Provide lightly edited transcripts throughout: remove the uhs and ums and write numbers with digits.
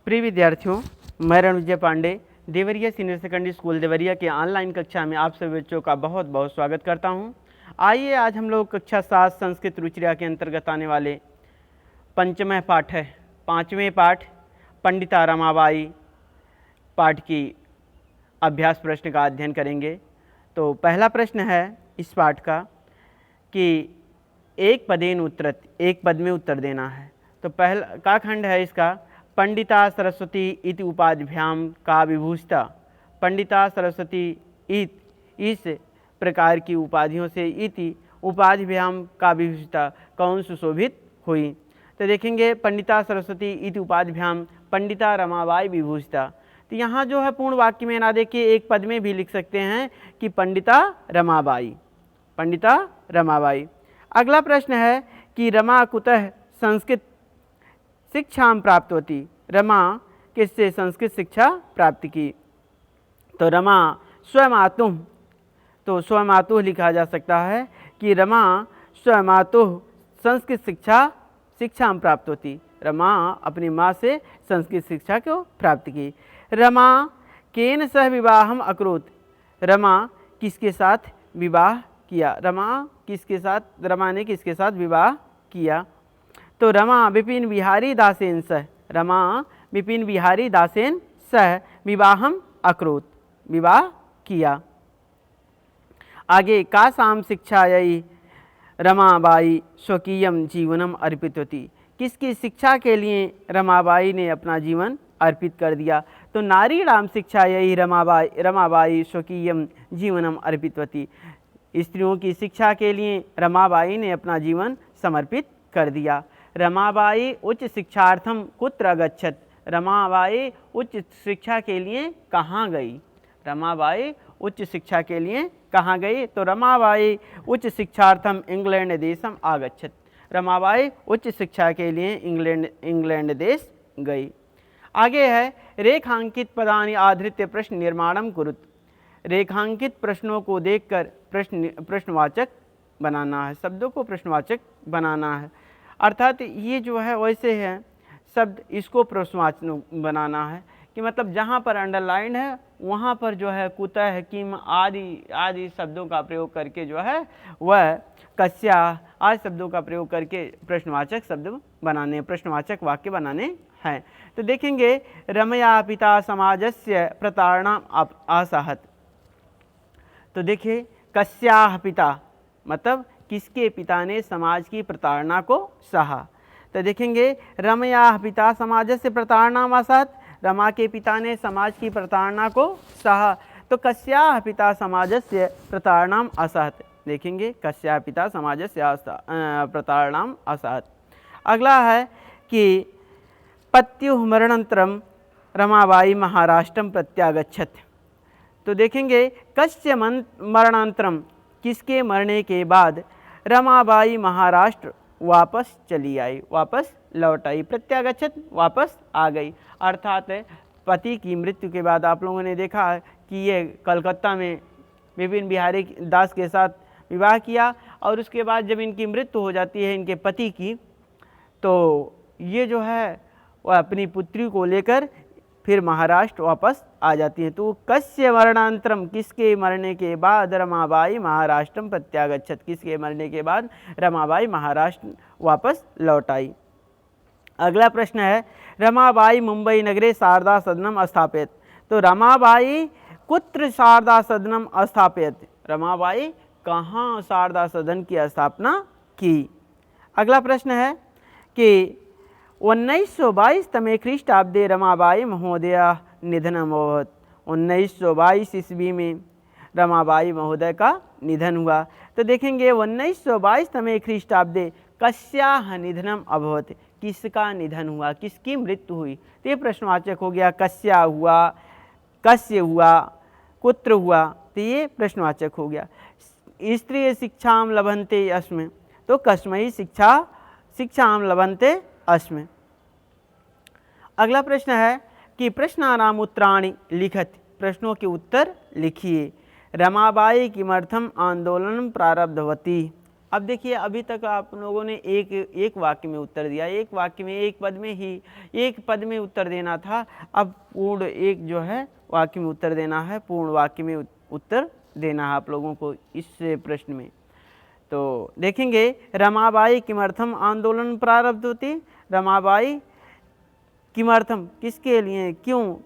प्रिय विद्यार्थियों, मैं Ranvijay Pandey Deoria senior secondary school Deoria के ऑनलाइन कक्षा में आप सभी बच्चों का बहुत बहुत स्वागत करता हूं। आइए आज हम लोग कक्षा 7 संस्कृत रुचिरा के अंतर्गत आने वाले पंचम पाठ है 5वें पाठ पंडिता रमाबाई पाठ की अभ्यास प्रश्न का अध्ययन करेंगे। तो पहला प्रश्न है इस पाठ का कि एक पदेन उत्तरत, एक पद में उत्तर देना है। तो पहला का खंड है इसका, पंडिता सरस्वती इति उपाधिभ्याम का विभूषिता। पंडिता सरस्वती इस प्रकार की उपाधियों से इति उपाधिभ्याम का विभूषिता कौन सुशोभित हुई। तो देखेंगे पंडिता सरस्वती इति उपाधिभ्याम पंडिता रमाबाई विभूषिता। तो यहाँ जो है पूर्ण वाक्य में ना देखिए, एक पद में भी लिख सकते हैं कि पंडिता रमाबाई, पंडिता रमाबाई। अगला प्रश्न है कि रमा कुतः संस्कृत शिक्षा प्राप्त होती। रमा किससे संस्कृत शिक्षा प्राप्त की। तो रमा स्वमातुः, तो स्वमातुः लिखा जा सकता है कि रमा स्वमातुः संस्कृत शिक्षा प्राप्त होती। रमा अपनी माँ से संस्कृत शिक्षा को प्राप्त की। रमा केन सह विवाहम अकरोत्। रमा किसके साथ विवाह किया। रमा ने किसके साथ विवाह किया। तो रमा विपिन बिहारी दासेन सह, रमा विपिन बिहारी दासेन सह विवाहम अकरोत्, विवाह किया। आगे का साम शिक्षायै रमाबाई स्वकीयम जीवनम अर्पितवती। किसकी शिक्षा के लिए रमाबाई ने अपना जीवन अर्पित कर दिया। तो नारीणाम शिक्षायै रमाबाई स्वकीयम जीवनम अर्पितवती। स्त्रियों की शिक्षा के लिए रमाबाई ने अपना जीवन समर्पित कर दिया। रमाबाई उच्च शिक्षार्थम कुत्र अगच्छत। रमाबाई उच्च शिक्षा के लिए कहाँ गई। रमाबाई उच्च शिक्षा के लिए कहाँ गई। तो रमाबाई उच्च शिक्षार्थम इंग्लैंड देशम आगच्छत। रमाबाई उच्च शिक्षा के लिए इंग्लैंड देश गई। आगे है रेखांकित पदानि आधृत्य प्रश्न निर्माणम कुरुत। रेखांकित प्रश्नों को देखकर प्रश्नवाचक बनाना है, शब्दों को प्रश्नवाचक बनाना है। अर्थात ये जो है वैसे है शब्द, इसको प्रश्नवाचक बनाना है कि मतलब जहाँ पर अंडरलाइन है वहाँ पर जो है कुतः किम आदि शब्दों का प्रयोग करके जो है वह कस्या आदि शब्दों का प्रयोग करके प्रश्नवाचक शब्द बनाने, प्रश्नवाचक वाक्य बनाने हैं। तो देखेंगे रमया पिता समाजस्य प्रताड़ना आसाहत। तो देखिए कस्याह पिता मतलब किसके पिता ने समाज की प्रताड़ना को सहा। तो देखेंगे रमयाह पिता समाज से प्रताड़ना आसाहत, रमा के पिता ने समाज की प्रताड़ना को सहा। तो कस्याह पिता समाज से प्रताड़ना असहत। देखेंगे कस्याह पिता समाज से प्रताड़ना असहत। अगला है कि पत्युः मरणंतरम रमाबाई महाराष्ट्रम प्रत्यागच्छत। तो देखेंगे कस्य मरणांतरम किसके मरने के बाद रमाबाई महाराष्ट्र वापस चली आई, वापस लौट आई। प्रत्यागच्छत वापस आ गई। अर्थात पति की मृत्यु के बाद आप लोगों ने देखा कि ये कलकत्ता में विपिन बिहारी दास के साथ विवाह किया और उसके बाद जब इनकी मृत्यु हो जाती है इनके पति की, तो ये जो है वह अपनी पुत्री को लेकर फिर महाराष्ट्र वापस आ जाती हैं। तो कस्य मरणांतरम किसके मरने के बाद रमाबाई महाराष्ट्रम प्रत्यागच्छत, किसके मरने के बाद रमाबाई महाराष्ट्र वापस लौट आई। अगला प्रश्न है रमाबाई मुंबई नगरे शारदा सदनम स्थापित। तो रमाबाई कुत्र शारदा सदनम स्थापित, रमाबाई कहाँ शारदा सदन की स्थापना की। अगला प्रश्न है कि 1922 तमे ख्रीष्टाब्दे रमाबाई महोदया निधनम अभवत्। 1922 ईस्वी में रमाबाई महोदय का निधन हुआ। तो देखेंगे 1922 तमे ख्रीष्टाब्दे कस्याः निधनम अभवत्, किसका निधन हुआ, किसकी मृत्यु हुई। तो ये प्रश्नवाचक हो गया, कस्या हुआ, कस्य हुआ, कुत्र हुआ, तो ये प्रश्नवाचक हो गया। स्त्री शिक्षाम लभन्ते अस्मि, तो कस्मै शिक्षाम लभन्ते अस्मि। अगला प्रश्न है कि प्रश्नानाम उत्तराणि लिखत। प्रश्नों के उत्तर लिखिए। रमाबाई किमर्थम आंदोलन प्रारब्धवती। अब देखिए अभी तक आप लोगों ने एक वाक्य में उत्तर दिया, एक वाक्य में एक पद में ही एक पद में उत्तर देना था। अब पूर्ण एक जो है वाक्य में उत्तर देना है, पूर्ण वाक्य में उत्तर देना है आप लोगों को इस प्रश्न में। तो देखेंगे रमाबाई किमर्थम आंदोलन प्रारब्ध होती, रमाबाई किमर्थम किसके लिए क्यों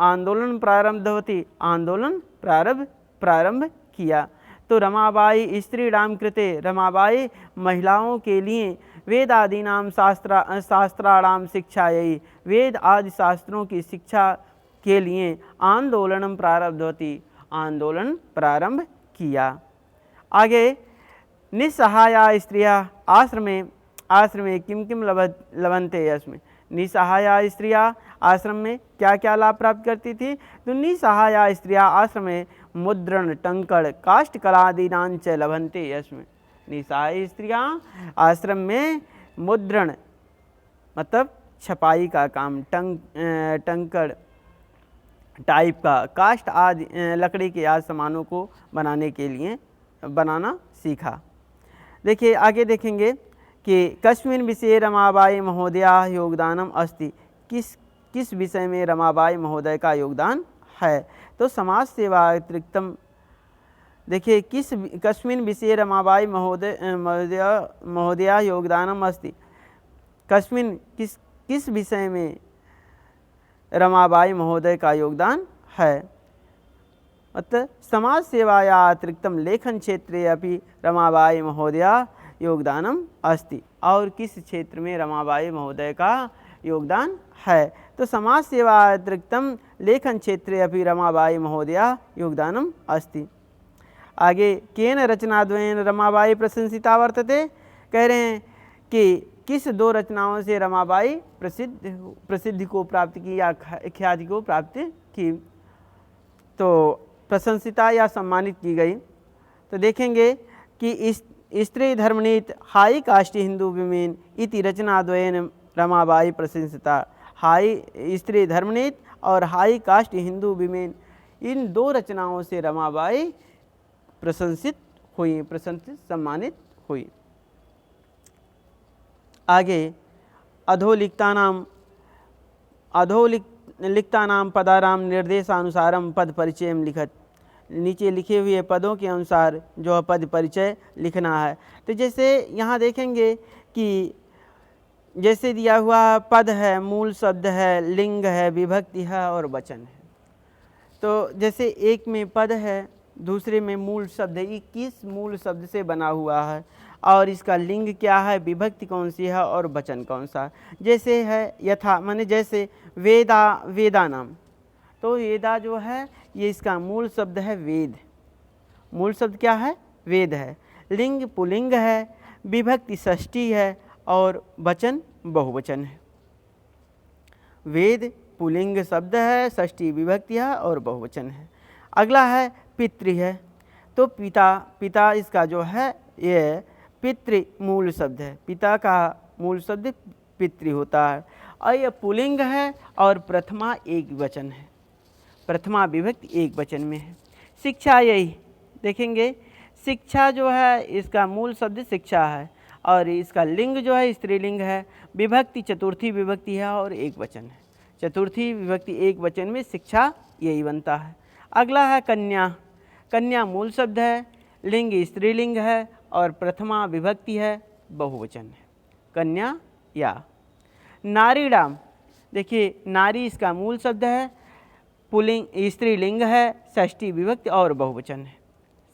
आंदोलन प्रारंभ होती, आंदोलन प्रारंभ किया। तो रमाबाई स्त्रीणाम कृते, रमाबाई महिलाओं के लिए वेदादीनाम शास्त्राणाम शिक्षायै, वेद आदि शास्त्रों की शिक्षा के लिए आंदोलन प्रारब्ध होती, आंदोलन प्रारंभ किया। आगे निस्सहाया स्त्रिया आश्रमे किम किम लभन्ते यस्मिन्, निसहाया स्त्रियाँ आश्रम में क्या क्या लाभ प्राप्त करती थी। तो निसहाया स्त्रियाँ आश्रम में मुद्रण टंकड़ काष्ठ कलादीनांच लभन्ते यस्मिन्, निसहाय स्त्रियाँ आश्रम में मुद्रण मतलब छपाई का काम, टंकड़ टाइप का, काष्ठ आदि लकड़ी के आदि सामानों को बनाना सीखा। देखिए आगे देखेंगे कि कस्मिन् विषये रमाबाई महोदया योगदानम अस्ति, किस विषय में रमाबाई महोदय का योगदान है। तो समाज सेवा अतिरिक्तम, देखिए कस्मिन् विषये रमाबाई महोदया योगदानम अस्ति, कस्मिन् किस विषय में रमाबाई महोदय का योगदान है। अतः समाज सेवाया अतिरिक्तम लेखन क्षेत्रे अपि रमाबाई महोदया योगदानम अस्ति, और किस क्षेत्र में रमाबाई महोदय का योगदान है। तो समाज सेवा अतिरिक्तम लेखन क्षेत्रे अपि रमाबाई महोदया योगदानम अस्ति। आगे केन रचनाद्वयेन रमाबाई प्रशंसिता वर्तते, कह रहे हैं कि किस दो रचनाओं से रमाबाई प्रसिद्धि को प्राप्त की या ख्याति को प्राप्त की, तो प्रशंसिता या सम्मानित की गई। तो देखेंगे कि स्त्री धर्मनीत हाई कास्ट हिंदू विमेन इति रचनाद्वयेन रमाबाई प्रशंसिता, हाई स्त्री धर्मनीत और हाई कास्ट हिंदू विमेन, इन दो रचनाओं से रमाबाई प्रशंसित सम्मानित हुई। आगे अधोलिखितानां पदानां निर्देशानुसारम पद परिचय लिखत, नीचे लिखे हुए पदों के अनुसार जो पद परिचय लिखना है। तो जैसे यहाँ देखेंगे कि जैसे दिया हुआ पद है, मूल शब्द है, लिंग है, विभक्ति है और वचन है। तो जैसे एक में पद है, दूसरे में मूल शब्द है, ये किस मूल शब्द से बना हुआ है और इसका लिंग क्या है, विभक्ति कौन सी है और वचन कौन सा है। जैसे है यथा माने जैसे वेदा नाम, तो वेदा जो है ये इसका मूल शब्द है वेद, मूल शब्द क्या है, वेद है। लिंग पुल्लिंग है, विभक्ति षष्ठी है और वचन बहुवचन है। वेद पुल्लिंग शब्द है, षष्ठी विभक्ति है और बहुवचन है। अगला है पितृ है, तो पिता इसका जो है ये पितृ मूल शब्द है, पिता का मूल शब्द पितृ होता है और यह पुल्लिंग है और प्रथमा एक वचन है, प्रथमा विभक्ति एक वचन में है। शिक्षा यही देखेंगे, शिक्षा जो है इसका मूल शब्द शिक्षा है और इसका लिंग जो है स्त्रीलिंग है, विभक्ति चतुर्थी विभक्ति है और एक वचन है, चतुर्थी विभक्ति एक वचन में शिक्षा यही बनता है। अगला है कन्या, कन्या मूल शब्द है, लिंग स्त्रीलिंग है और प्रथमा विभक्ति है, बहुवचन है, कन्या या। नारीणाम, देखिए नारी इसका मूल शब्द है, पुल्लिंग स्त्रीलिंग है, षष्ठी विभक्ति और बहुवचन है,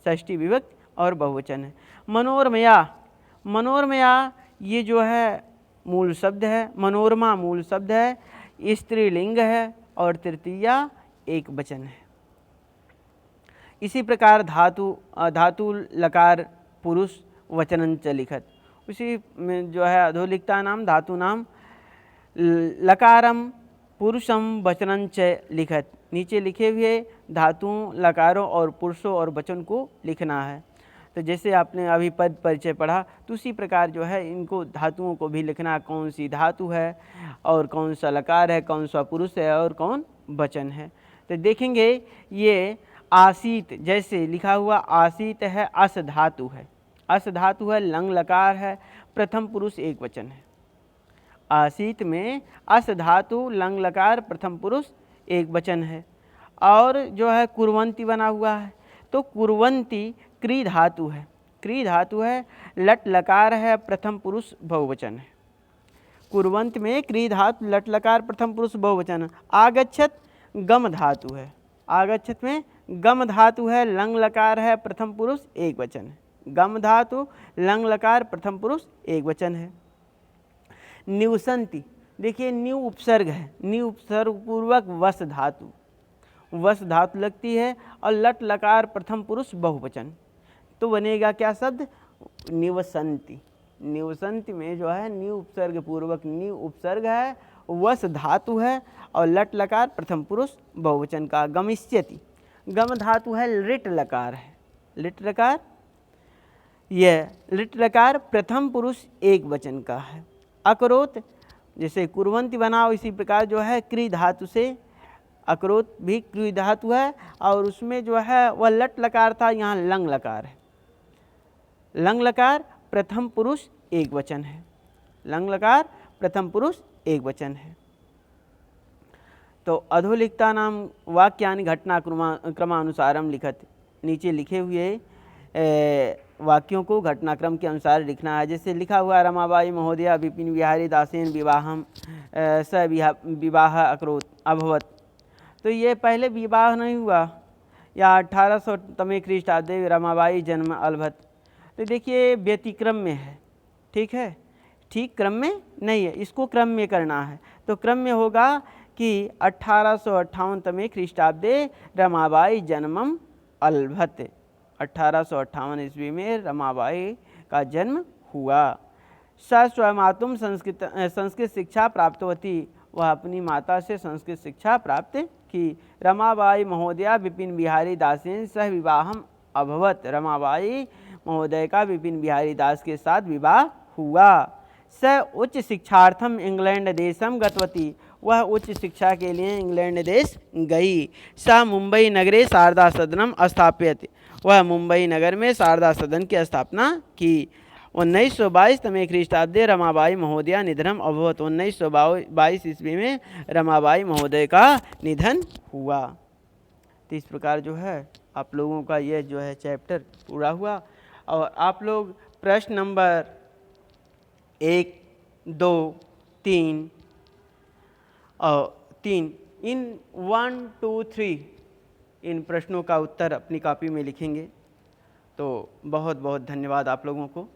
षष्ठी विभक्ति और बहुवचन है। मनोरमया, मनोरमया ये जो है मूल शब्द है, मनोरमा मूल शब्द है, स्त्रीलिंग है और तृतीया एक वचन है। इसी प्रकार धातु लकार पुरुष वचनंच लिखत, उसी में जो है अधोलिखता नाम धातु नाम लकारम पुरुषम वचनंच लिखत, नीचे लिखे हुए धातुओं लकारों और पुरुषों और वचन को लिखना है। तो जैसे आपने अभी पद परिचय पढ़ा तो उसी प्रकार जो है इनको धातुओं को भी लिखना, कौन सी धातु है और कौन सा लकार है, कौन सा पुरुष है और कौन वचन है। तो देखेंगे ये आसीत, जैसे लिखा हुआ आसीत है, अस धातु है, अस धातु है, लंग लकार है, प्रथम पुरुष एक वचन है। आसीत में अस धातु लंग लकार प्रथम पुरुष एक वचन है। और जो है कुर्वंती बना हुआ है, तो कुर्वंती क्री धातु है, क्री धातु है, लट लकार है, प्रथम पुरुष बहुवचन है। कुर्वंत में क्री धातु लट लकार प्रथम पुरुष बहुवचन है। आगच्छत गम धातु है, आगच्छत में गम धातु है, लंग लकार है, प्रथम पुरुष एक वचन है। गम धातु लंग लकार प्रथम पुरुष एक वचन है। निवसंती, देखिए न्यू उपसर्ग है, न्यू उपसर्ग पूर्वक वस धातु, वस धातु लगती है और लट लकार प्रथम पुरुष बहुवचन, तो बनेगा क्या शब्द? निवसंती। निवसंती में जो है न्यू उपसर्ग पूर्वक न्यू उपसर्ग है, वस धातु है और लट लकार प्रथम पुरुष बहुवचन का। गमिष्यति, गम धातु है, लिट लकार है, लिट लकार, यह लिट लकार प्रथम पुरुष एक वचन का है। अकरोत, जैसे कुर्वंती बनाओ इसी प्रकार जो है क्री धातु से, अकरोत भी क्री धातु है और उसमें जो है वह लट लकार था, यहाँ लंग लकार है। लंग लकार प्रथम पुरुष एक वचन है, लंग लकार प्रथम पुरुष एक वचन है। तो अधोलिखता नाम वाक्यानि घटना क्रमानुसारम लिखत, नीचे लिखे हुए वाक्यों को घटनाक्रम के अनुसार लिखना है। जैसे लिखा हुआ रमाबाई महोदया विपिन बिहारी दासेन विवाहम स विवाह अकरोत अभवत, तो ये पहले विवाह नहीं हुआ, या 1800 ख्रीष्टाब्दे रमाबाई जन्म अलभत, तो देखिए व्यतिक्रम में है, ठीक है, ठीक क्रम में नहीं है, इसको क्रम में करना है। तो क्रम में होगा कि 1858 ख्रीष्टाब्दे रमाबाई जन्मम अलभत, 1858 ईस्वी में रमाबाई का जन्म हुआ। स स्वमातुम संस्कृत शिक्षा प्राप्त होती, वह अपनी माता से संस्कृत शिक्षा प्राप्त की। रमाबाई महोदया विपिन बिहारी दासेन सह विवाहम अभवत, रमाबाई महोदय का विपिन बिहारी दास के साथ विवाह हुआ। स उच्च शिक्षार्थम इंग्लैंड देशम गतवती, वह उच्च शिक्षा के लिए इंग्लैंड देश गई। स मुंबई नगरे शारदा सदनम स्थापित, वह मुंबई नगर में शारदा सदन की स्थापना की। 1922 ख्रीष्टाब्दे रमाबाई महोदया निधनम अभवत, 1922 ईस्वी में रमाबाई महोदय का निधन हुआ। तो इस प्रकार जो है आप लोगों का यह जो है चैप्टर पूरा हुआ। और आप लोग प्रश्न नंबर 1, 2, 3 और 3 इन 1, 2, 3 इन प्रश्नों का उत्तर अपनी कॉपी में लिखेंगे। तो बहुत बहुत धन्यवाद आप लोगों को।